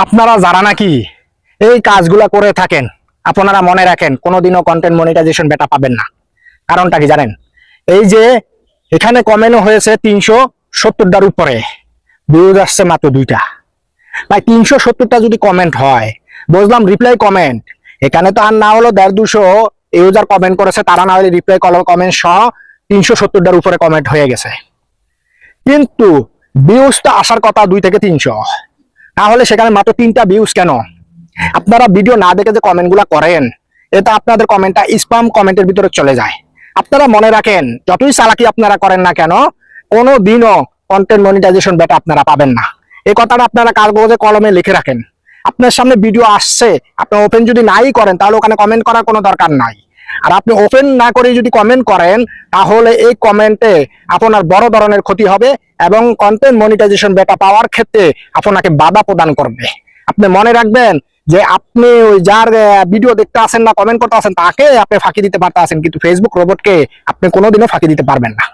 আপনারা যারা নাকি এই কাজগুলা করে থাকেন, আপনারা মনে রাখেন কোনোদিনও কন্টেন্ট মনিটাইজেশন বেটা পাবেন না। কারণটা কি জানেন? এই যে এখানে কমেন্ট হয়েছে 370টার উপরে, ভিউজ আসছে মাত্র 2টা। ভাই 370টা যদি কমেন্ট হয়, বুঝলাম রিপ্লাই কমেন্ট, এখানে তো আর না হলো 150-200 ইউজার কমেন্ট করেছে, তারা না হলে রিপ্লাই কমেন্ট সহ 370টার উপরে কমেন্ট হয়ে গেছে। কিন্তু ভিউজটা আসার কথা 2 থেকে 300, তাহলে সেখানে মাত্র 3টা ভিউজ কেন? আপনারা ভিডিও না দেখে যে কমেন্টগুলো করেন, এটা আপনাদের কমেন্টটা স্প্যাম কমেন্টের ভিতরে চলে যায়। আপনারা মনে রাখেন, যতই চালাকি আপনারা করেন না কেন, কোনো দিনও কন্টেন্ট মনিটাইজেশন বেটা আপনারা পাবেন না। এই কথাটা আপনারা কাগজে কলমে লিখে রাখেন। আপনার সামনে ভিডিও আসছে, আপনি ওপেন যদি নাই করেন তাহলে ওখানে কমেন্ট করার কোনো দরকার নাই। আর আপনি ওপেন না করে যদি কমেন্ট করেন, তাহলে এই কমেন্টে আপনার বড় ধরনের ক্ষতি হবে এবং কন্টেন্ট মনিটাইজেশন বেটা পাওয়ার ক্ষেত্রে আপনাকে বাধা প্রদান করবে। আপনি মনে রাখবেন যে আপনি ওই যার ভিডিও দেখতে আসেন না, কমেন্ট করতে আসেন, তাকে আপনি ফাঁকি দিতে পারতে আছেন, কিন্তু ফেসবুক রোবটকে আপনি কোনোদিনও ফাঁকি দিতে পারবেন না।